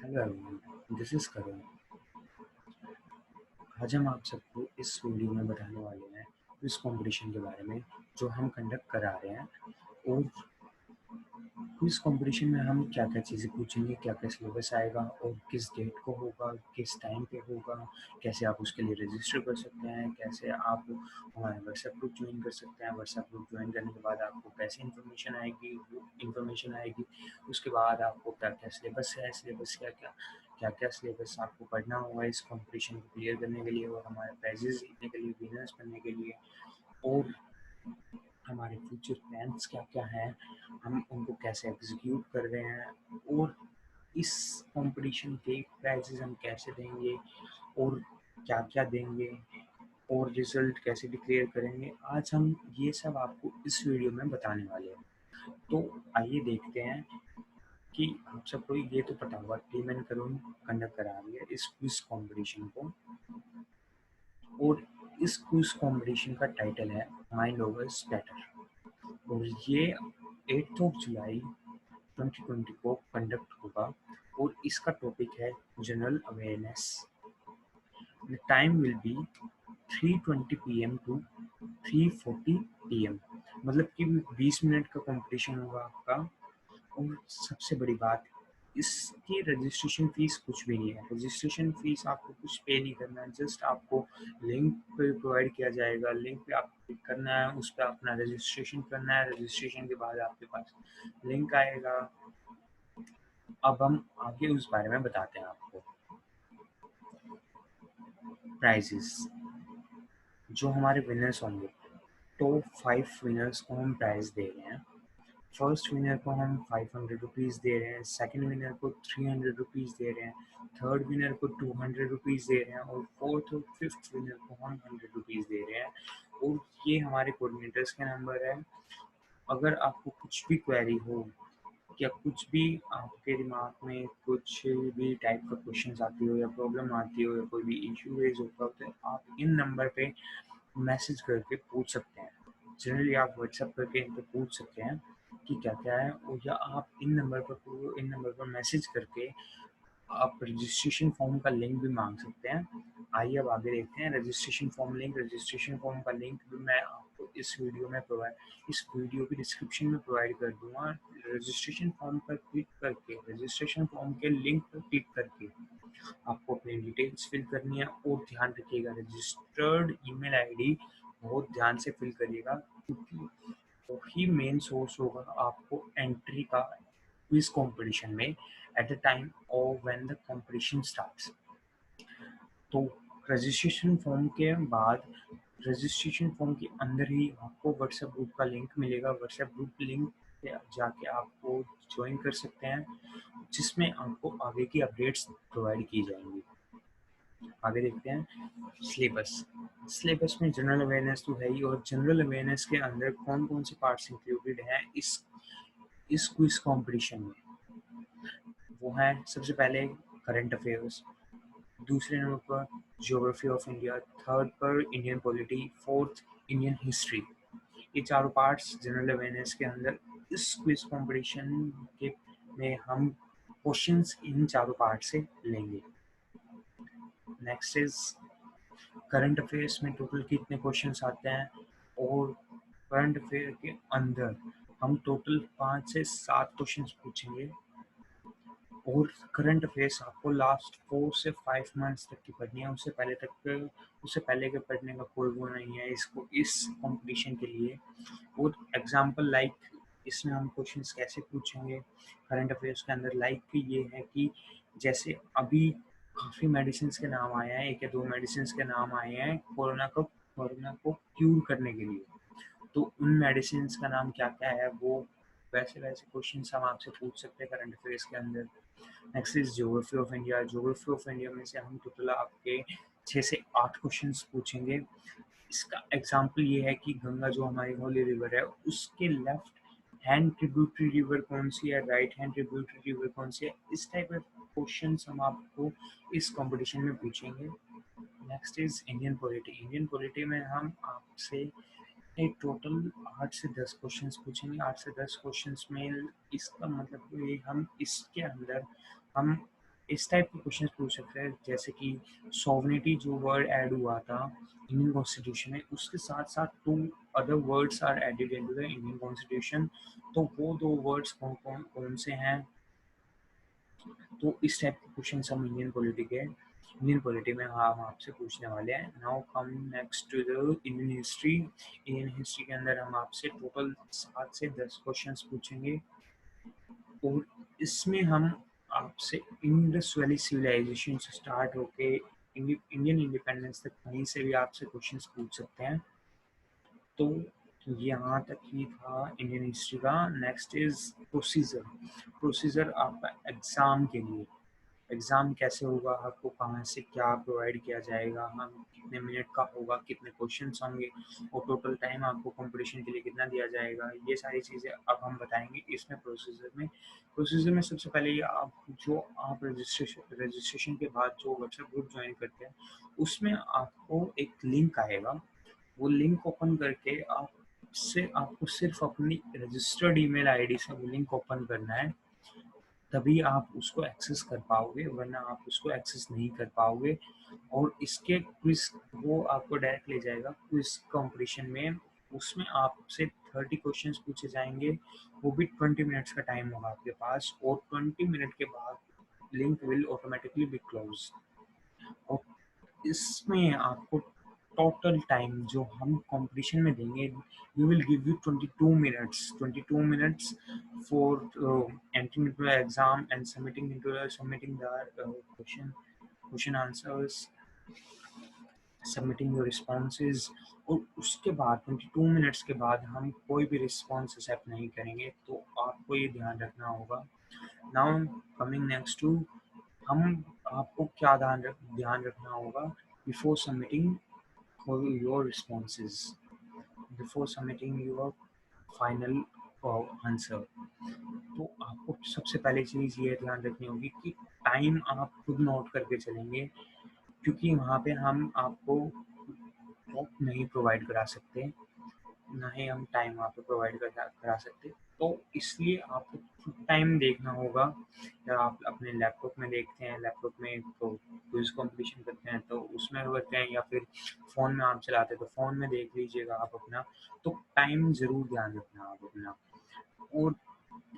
Hello everyone, this is करण। आज हम आप सबको इस वीडियो में बताने वाले हैं क्विज कंपटीशन के बारे में जो हम कंडक्ट करा रहे हैं। और क्विज कंपटीशन में हम क्या क्या चीज़ें पूछेंगे, क्या क्या सिलेबस आएगा और किस डेट को होगा, किस टाइम पे होगा, कैसे आप उसके लिए रजिस्टर कर सकते हैं, कैसे आप हमारे व्हाट्सएप ग्रुप ज्वाइन कर सकते हैं। व्हाट्सएप ग्रुप ज्वाइन करने के बाद आपको कैसे इन्फॉर्मेशन आएगी, उसके बाद आपको क्या क्या सिलेबस है, सिलेबस क्या क्या सिलेबस आपको पढ़ना होगा इस कंपटीशन को क्लियर करने के लिए और हमारे प्राइजेस जीतने के लिए, विनर्स बनने के लिए। और हमारे फ्यूचर प्लान्स क्या-क्या हैं, हम उनको कैसे एग्जीक्यूट कर रहे हैं और इस कंपटीशन के प्राइजेस हम कैसे देंगे और क्या-क्या देंगे और रिजल्ट कैसे डिक्लेयर करेंगे। आज हम ये सब आपको इस वीडियो में बताने वाले हैं। तो आइए देखते हैं कि आप सबको ये तो पता होगा टीम एंड करुण कंडक्ट करा रही है इस क्विज कंपटीशन को। और इस क्विज कंपटीशन का टाइटल है माइंड ओवर स्पैटर और ये 8 जुलाई 2020 को कंडक्ट होगा और इसका टॉपिक है general awareness. The time will be 3:20 PM to 3:40 PM, मतलब कि 20 मिनट का कंपटीशन होगा आपका। और सबसे बड़ी बात, इसकी रजिस्ट्रेशन फीस कुछ भी नहीं है। रजिस्ट्रेशन फीस आपको कुछ पे नहीं करना है, जस्ट आपको लिंक पे प्रोवाइड किया जाएगा, लिंक पे आपको क्लिक करना है, उस पर अपना रजिस्ट्रेशन करना है। रजिस्ट्रेशन के बाद आपके पास लिंक आएगा। अब हम आगे उस बारे में बताते हैं आपको। प्राइजेस जो हमारे विनर्स होंगे, टॉप 5 विनर्स को हम प्राइज दे रहे हैं। फर्स्ट विनर को हम 500 रुपीज़ दे रहे हैं, सेकंड विनर को 300 रुपीज़ दे रहे हैं, थर्ड विनर को 200 रुपीज़ दे रहे हैं और फोर्थ और फिफ्थ विनर को हम 100 रुपीज़ दे रहे हैं। और ये हमारे कोऑर्डिनेटर्स के नंबर है। अगर आपको कुछ भी क्वेरी हो या कुछ भी आपके दिमाग में कुछ भी टाइप का क्वेश्चन आती हो या प्रॉब्लम आती हो या कोई भी इशू रेज होता हो, तो आप इन नंबर पे मैसेज करके पूछ सकते हैं। जनरली आप व्हाट्सएप करके इन पर पूछ सकते हैं कि क्या-क्या है, और या आप इन नंबर पर मैसेज करके आप रजिस्ट्रेशन फॉर्म का लिंक भी मांग सकते हैं। आइए अब आगे देखते हैं रजिस्ट्रेशन फॉर्म का लिंक भी मैं आपको इस वीडियो की डिस्क्रिप्शन में प्रोवाइड कर दूंगा। रजिस्ट्रेशन फॉर्म पर क्लिक करके, रजिस्ट्रेशन फॉर्म के लिंक पर क्लिक करके आपको अपनी डिटेल्स फिल करनी है। और ध्यान रखिएगा, रजिस्टर्ड ईमेल आईडी बहुत ध्यान से फिल करिएगा, क्योंकि वही मेन सोर्स होगा आपको एंट्री का क्विज कंपटीशन में एट द टाइम और व्हेन द कंपटीशन स्टार्ट्स। तो रजिस्ट्रेशन फॉर्म के बाद रजिस्ट्रेशन फॉर्म के अंदर ही आपको व्हाट्सएप ग्रुप का लिंक मिलेगा। व्हाट्सएप ग्रुप लिंक पे जाके आपको ज्वाइन कर सकते हैं, जिसमें आपको आगे की अपडेट्स प्रोवाइड की जाएंगी। आगे देखते हैं सिलेबस में जनरल अवेयरनेस तो है ही, और जनरल अवेयरनेस के अंदर कौन कौन से पार्ट्स इंक्लूडेड हैं इस क्विज कंपटीशन में। वो है सबसे पहले करंट अफेयर्स, दूसरे नंबर पर ज्योग्राफी ऑफ इंडिया, थर्ड पर Indian polity, fourth Indian history. ये चारों पार्ट्स जनरल अवेयरनेस के अंदर इस क्विज कंपटीशन के में हम क्वेश्चंस इन चारों पार्ट से लेंगे। नेक्स्ट इज करंट अफेयर्स में टोटल कितने क्वेश्चंस आते हैं, और करंट अफेयर के अंदर हम टोटल 5 से 7 क्वेश्चंस पूछेंगे। और करंट अफेयर्स आपको लास्ट 4 से 5 मंथ्स तक की पढ़नी है, उससे पहले के पढ़ने का कोई वो नहीं है इसको इस कंपटीशन के लिए। और एग्जांपल लाइक इसमें हम क्वेश्चंस कैसे पूछेंगे करंट अफेयर्स के अंदर, लाइक ये है कि जैसे अभी काफ़ी मेडिसिन के नाम आए हैं, 1 या 2 मेडिसिन के नाम आए हैं कोरोना को क्यूर करने के लिए। तो उन मेडिसिन का नाम क्या-क्या है, वो वैसे क्वेश्चंस हम आपसे पूछ सकते हैं करंट अफेयर्स के अंदर। Next is geography of India. Geography of India में से हम टोटल आपके 6 से 8 क्वेश्चंस पूछेंगे। इसका एग्जांपल ये है कि गंगा जो हमारी होली रिवर है, उसके लेफ्ट हैंड ट्रिब्यूटरी रिवर कौन सी है, राइट हैंड ट्रिब्यूटरी रिवर कौन सी है। इस टाइप के क्वेश्चंस हम आपको इस कंपटीशन में पूछेंगे। Next is Indian polity. Indian polity में हम आपसे टोटल 8 से 10 क्वेश्चंस पूछेंगे। 8 से 10 क्वेश्चंस में इसका मतलब ये हम इसके अंदर हम इस टाइप के क्वेश्चन पूछ सकते हैं, जैसे कि सॉवरेनिटी जो वर्ड ऐड हुआ था इंडियन कॉन्स्टिट्यूशन में, उसके साथ साथ 2 other words are added into the Indian constitution, तो वो 2 वर्ड्स कौन से हैं? तो इस टाइप के क्वेश्चन हम इंडियन पॉलिटी में हम आपसे पूछने वाले हैं। Now come next to the Indian history. Indian history के अंदर हम आपसे टोटल 7 से 10 क्वेश्चंस पूछेंगे, और इसमें हम आपसे इंडस वैली सिविलाइजेशन से स्टार्ट होके इंडियन इंडिपेंडेंस तक कहीं से भी आपसे क्वेश्चंस पूछ सकते हैं। तो यहाँ तक ही था इंडियन हिस्ट्री का। नेक्स्ट इज प्रोसीजर आपका एग्जाम के लिए। एग्ज़ाम कैसे होगा, आपको कहाँ से क्या प्रोवाइड किया जाएगा, हम कितने मिनट का होगा, कितने क्वेश्चंस होंगे, और टोटल टाइम आपको कंपटीशन के लिए कितना दिया जाएगा, ये सारी चीज़ें अब हम बताएंगे इसमें प्रोसीजर में सबसे पहले आप रजिस्ट्रेशन के बाद जो व्हाट्सएप ग्रुप ज्वाइन करते हैं, उसमें आपको एक लिंक आएगा। वो लिंक ओपन करके आपको सिर्फ अपनी रजिस्टर्ड ईमेल आईडी से वो लिंक ओपन करना है, तभी आप उसको एक्सेस कर पाओगे, वरना आप उसको एक्सेस नहीं कर पाओगे। और इसके क्विज वो आपको डायरेक्ट ले जाएगा क्विज कंपटीशन में। उसमें आपसे 30 क्वेश्चंस पूछे जाएंगे, वो भी 20 मिनट्स का टाइम होगा आपके पास, और 20 मिनट के बाद link will automatically be close. और इसमें आपको टोटल टाइम जो हम कंपटीशन में देंगे, we will give you 22 minutes for entering into the exam and submitting the question answers, submitting your responses. और उसके बाद 22 मिनट्स के बाद हम कोई भी रिस्पॉन्स एक्सेप्ट नहीं करेंगे, तो आपको ये ध्यान रखना होगा। नाउ कमिंग नेक्स्ट टू, हम आपको क्या ध्यान रखना होगा before submitting your responses, before submitting your final answer. तो आपको सबसे पहले चीज़ ये ध्यान रखनी होगी कि टाइम आप खुद नोट करके चलेंगे, क्योंकि वहाँ पे हम आपको टॉप नहीं प्रोवाइड करा सकते, ना ही हम टाइम वहाँ पे प्रोवाइड करा सकते। तो इसलिए आपको खुद टाइम देखना होगा, या आप अपने लैपटॉप में देखते हैं, लैपटॉप में तो क्विज कंपटीशन करते हैं तो उसमें करते हैं, या फिर फ़ोन में आप चलाते हैं तो फ़ोन में देख लीजिएगा आप अपना। तो टाइम ज़रूर ध्यान रखना आप अपना। और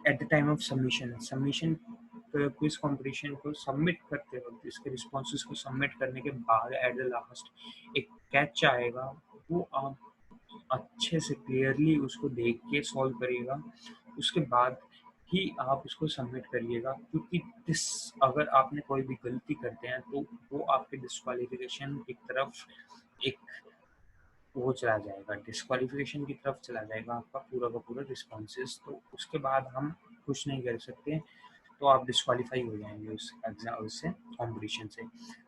at the time of submission quiz competition को सबमिट करते वक्त, इसके रिस्पॉन्सेज को सबमिट करने के बाद एट द लास्ट एक कैच आएगा, वो आप अच्छे से क्लियरली उसको देख के सॉल्व करिएगा, उसके बाद ही आप उसको सबमिट करिएगा। क्योंकि अगर आपने कोई भी गलती करते हैं तो वो आपके डिस्क्वालिफिकेशन की तरफ एक वो चला जाएगा, डिस्क्वालिफिकेशन की तरफ चला जाएगा आपका पूरा का पूरा रिस्पॉन्सेज। तो उसके बाद हम कुछ नहीं कर सकते, तो आप डिस्क्वालीफाई हो जाएंगे उस एग्जाम उससे कॉम्पिटिशन से।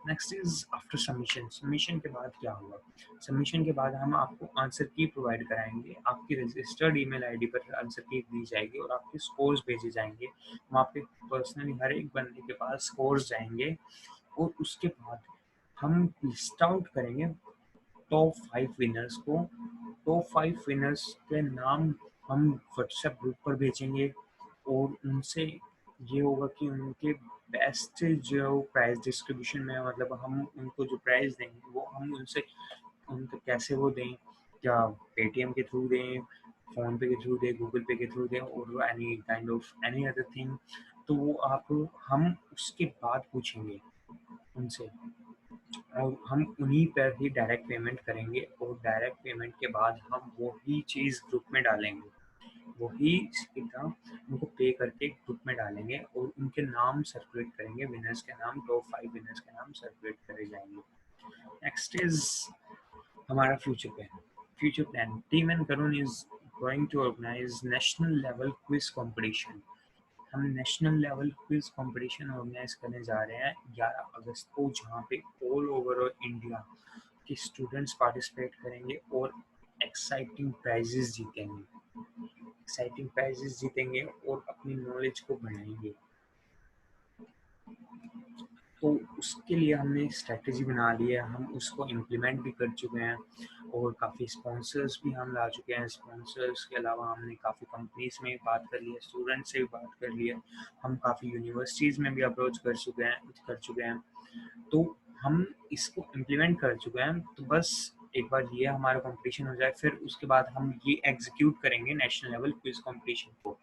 नेक्स्ट इज आफ्टर सबमिशन के बाद क्या होगा? सबमिशन के बाद हम आपको आंसर की प्रोवाइड कराएंगे, आपकी रजिस्टर्ड ईमेल आईडी पर आंसर की दी जाएगी, और आपके स्कोर्स भेजे जाएंगे वहाँ पे। पर्सनली हर एक बंदे के पास स्कोर्स जाएंगे, और उसके बाद हम लिस्ट आउट करेंगे टॉप 5 विनर्स को। टॉप 5 विनर्स के नाम हम व्हाट्सएप ग्रुप पर भेजेंगे, और उनसे ये होगा कि उनके बेस्ट जो प्राइस डिस्ट्रीब्यूशन में, मतलब हम उनको जो प्राइस देंगे वो हम उनको कैसे वो दें, क्या पेटीएम के थ्रू दें, फ़ोन पे के थ्रू दें, गूगल पे के थ्रू दें, और any kind of any other thing. तो वो हम उसके बाद पूछेंगे उनसे, और हम उन्हीं पर ही डायरेक्ट पेमेंट करेंगे, और डायरेक्ट पेमेंट के बाद हम वही चीज़ ग्रुप में डालेंगे, वही सीधा उनको पे करके ग्रुप में डालेंगे, और उनके नाम सर्कुलेट करेंगे, विनर्स के नाम, टॉप 5 विनर्स के नाम सर्कुलेट करे जाएंगे। नेक्स्ट इज हमारा future plan. Team and Karun is going to organise national level quiz competition. हम national level quiz competition organise करने जा रहे हैं 11 अगस्त को, जहाँ पे ऑल ओवर इंडिया के स्टूडेंट्स पार्टिसिपेट करेंगे, और एक्साइटिंग प्राइजेस जीतेंगे और अपनी नॉलेज को बढ़ाएंगे। तो उसके लिए हमने स्ट्रेटजी बना ली है, हम उसको इम्प्लीमेंट भी कर चुके हैं। और काफ़ी स्पॉन्सर्स भी हम ला चुके हैं। स्पॉन्सर्स के अलावा हमने काफ़ी कंपनीज में बात कर ली है, स्टूडेंट से भी बात कर ली है, हम काफ़ी यूनिवर्सिटीज़ में भी अप्रोच कर चुके हैं। तो हम इसको इम्प्लीमेंट कर चुके हैं। तो बस एक बार ये हमारा कंपटीशन हो जाए, फिर उसके बाद हम ये एग्जीक्यूट करेंगे नेशनल लेवल क्विज कंपटीशन को।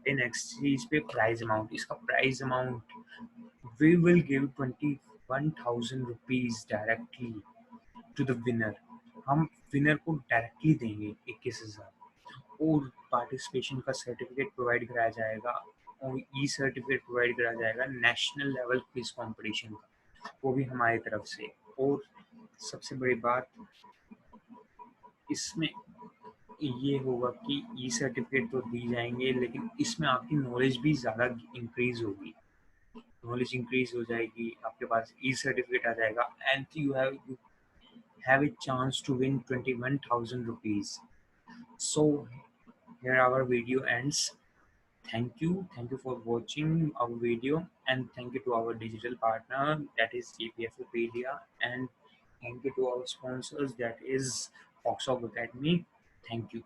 नेक्स्ट चीज पे प्राइज अमाउंट, इसका prize amount we will give 21,000 rupees directly to the winner. हम विनर को डायरेक्टली देंगे 21,000, और पार्टिसिपेशन का सर्टिफिकेट प्रोवाइड कराया जाएगा, और ई सर्टिफिकेट प्रोवाइड कराया जाएगा नेशनल लेवल क्विज कंपटीशन का, वो भी हमारी तरफ से। और सबसे बड़ी बात इसमें ये होगा कि ई सर्टिफिकेट तो दी जाएंगे, लेकिन इसमें आपकी नॉलेज भी ज़्यादा इंक्रीज होगी, नॉलेज इंक्रीज हो जाएगी, आपके पास ई सर्टिफिकेट आ जाएगा, and you have a chance to win 21,000 rupees. So here our video ends. Thank you for watching our video, and thank you to our digital partner, that is GPFopedia, and thank you to our sponsors, that is Foxhog Academy. Thank you.